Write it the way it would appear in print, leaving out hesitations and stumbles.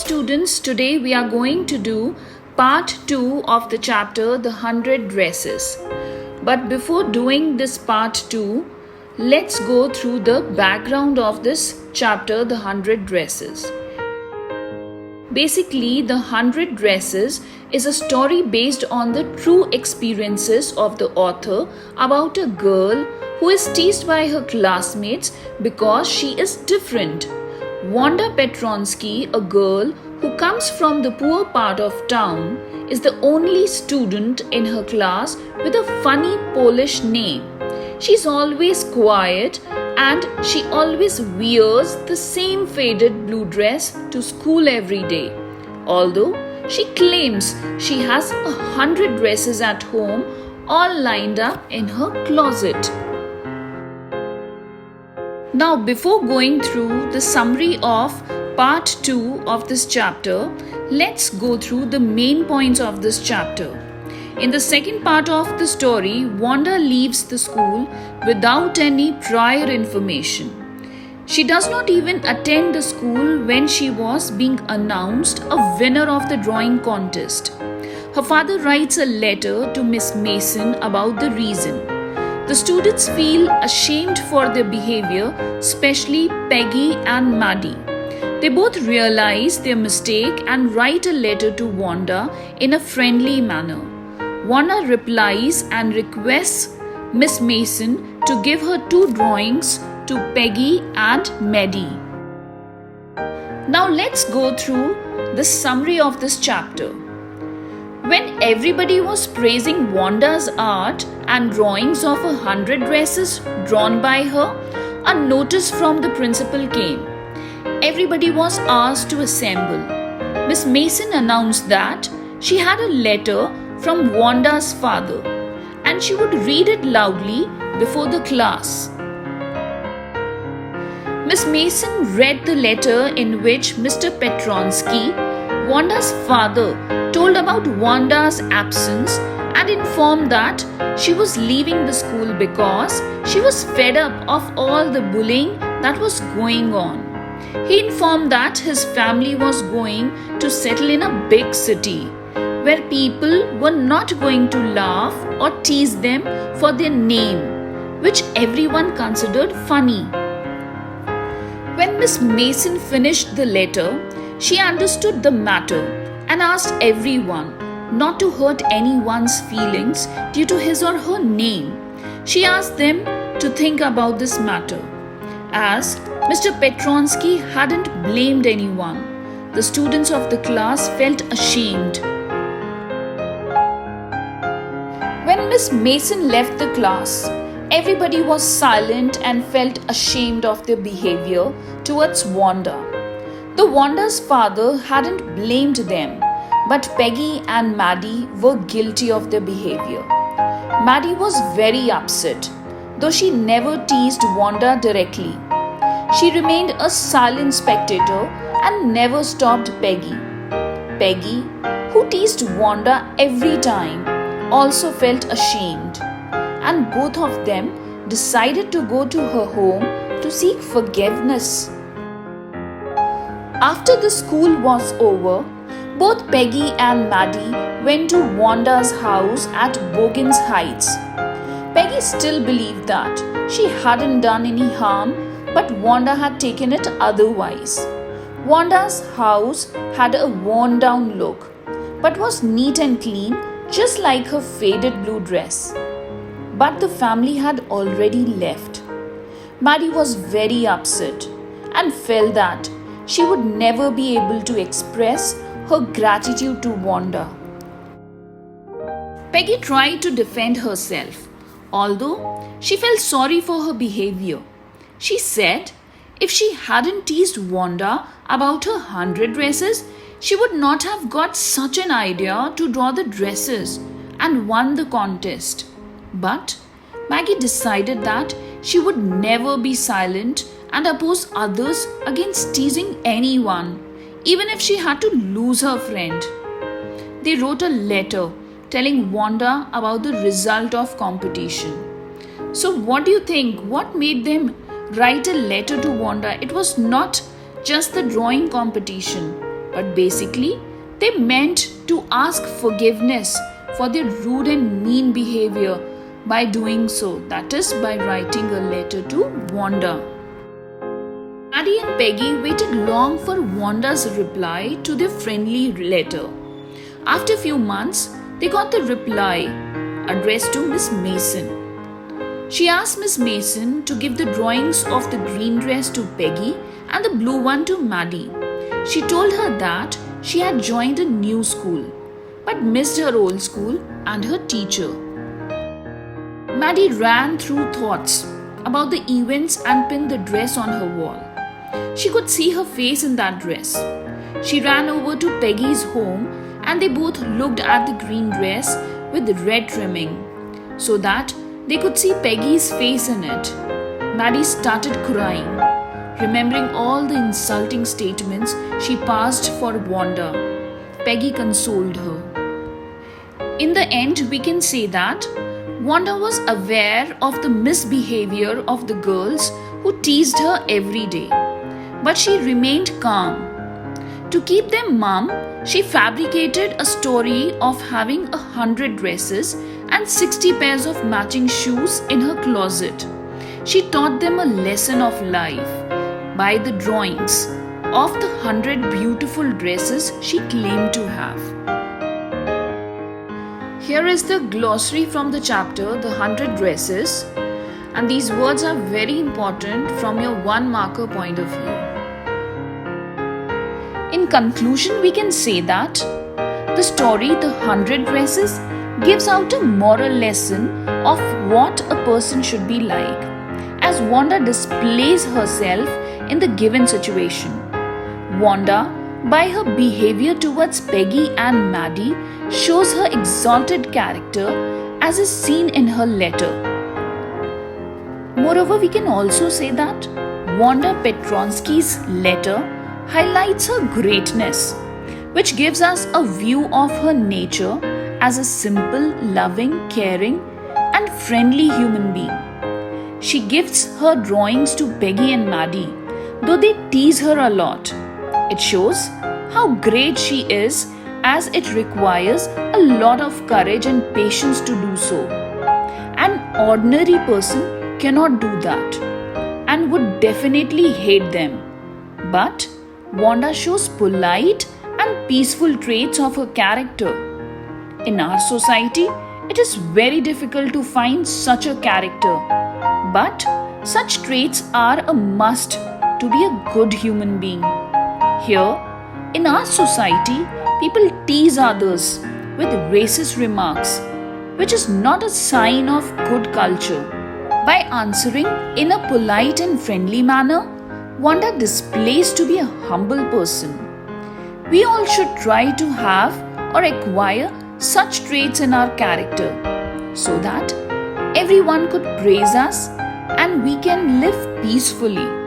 students, today we are going to do part 2 of the chapter The 100 Dresses. But before doing this part 2, let's go through the background of this chapter The 100 Dresses. Basically, The 100 Dresses is a story based on the true experiences of the author about a girl who is teased by her classmates because she is different. Wanda Petronsky, a girl who comes from the poor part of town, is the only student in her class with a funny Polish name. She's always quiet and she always wears the same faded blue dress to school every day. Although she claims she has 100 dresses at home, all lined up in her closet. Now, before going through the summary of part 2 of this chapter, let's go through the main points of this chapter. In the second part of the story, Wanda leaves the school without any prior information. She does not even attend the school when she was being announced a winner of the drawing contest. Her father writes a letter to Miss Mason about the reason. The students feel ashamed for their behavior, especially Peggy and Maddie. They both realize their mistake and write a letter to Wanda in a friendly manner. Wanda replies and requests Miss Mason to give her 2 drawings to Peggy and Maddie. Now let's go through the summary of this chapter. When everybody was praising Wanda's art and drawings of 100 dresses drawn by her, a notice from the principal came. Everybody was asked to assemble. Miss Mason announced that she had a letter from Wanda's father and she would read it loudly before the class. Miss Mason read the letter in which Mr. Petronsky, Wanda's father, told about Wanda's absence and informed that she was leaving the school because she was fed up of all the bullying that was going on. He informed that his family was going to settle in a big city where people were not going to laugh or tease them for their name, which everyone considered funny. When Miss Mason finished the letter, she understood the matter and asked everyone not to hurt anyone's feelings due to his or her name. She asked them to think about this matter. As Mr. Petronsky hadn't blamed anyone, the students of the class felt ashamed. When Miss Mason left the class, everybody was silent and felt ashamed of their behavior towards Wanda. The Wanda's father hadn't blamed them, but Peggy and Maddie were guilty of their behavior. Maddie was very upset, though she never teased Wanda directly. She remained a silent spectator and never stopped Peggy. Peggy, who teased Wanda every time, also felt ashamed, and both of them decided to go to her home to seek forgiveness. After the school was over, both Peggy and Maddie went to Wanda's house at Bogans Heights. Peggy still believed that she hadn't done any harm, but Wanda had taken it otherwise. Wanda's house had a worn-down look, but was neat and clean, just like her faded blue dress. But the family had already left. Maddie was very upset and felt that she would never be able to express her gratitude to Wanda. Peggy tried to defend herself, although she felt sorry for her behavior. She said if she hadn't teased Wanda about her 100 dresses, she would not have got such an idea to draw the dresses and won the contest. But Maggie decided that she would never be silent and oppose others against teasing anyone, even if she had to lose her friend. They wrote a letter telling Wanda about the result of competition. So what do you think? What made them write a letter to Wanda? It was not just the drawing competition. but basically they meant to ask forgiveness for their rude and mean behavior by doing so, that is, by writing a letter to Wanda. Maddie and Peggy waited long for Wanda's reply to their friendly letter. After a few months, they got the reply addressed to Miss Mason. She asked Miss Mason to give the drawings of the green dress to Peggy and the blue one to Maddie. She told her that she had joined a new school but missed her old school and her teacher. Maddie ran through thoughts about the events and pinned the dress on her wall. She could see her face in that dress. She ran over to Peggy's home and they both looked at the green dress with red trimming so that they could see Peggy's face in it. Maddie started crying, remembering all the insulting statements she passed for Wanda. Peggy consoled her. In the end, we can say that Wanda was aware of the misbehavior of the girls who teased her every day, but she remained calm. To keep them mum, she fabricated a story of having 100 dresses and 60 pairs of matching shoes in her closet. She taught them a lesson of life by the drawings of the 100 beautiful dresses she claimed to have. Here is the glossary from the chapter, The 100 Dresses, and these words are very important from your one marker point of view. In conclusion, we can say that the story, The 100 Dresses, gives out a moral lesson of what a person should be like, as Wanda displays herself in the given situation. Wanda, by her behavior towards Peggy and Maddie, shows her exalted character as is seen in her letter. Moreover, we can also say that Wanda Petronsky's letter highlights her greatness, which gives us a view of her nature as a simple, loving, caring, and friendly human being. She gifts her drawings to Peggy and Maddie, though they tease her a lot. It shows how great she is, as it requires a lot of courage and patience to do so. An ordinary person cannot do that and would definitely hate them. But Wanda shows polite and peaceful traits of her character. In our society, it is very difficult to find such a character, but such traits are a must to be a good human being. Here, in our society, people tease others with racist remarks, which is not a sign of good culture. By answering in a polite and friendly manner, Wanda displays to be a humble person. We all should try to have or acquire such traits in our character so that everyone could praise us and we can live peacefully.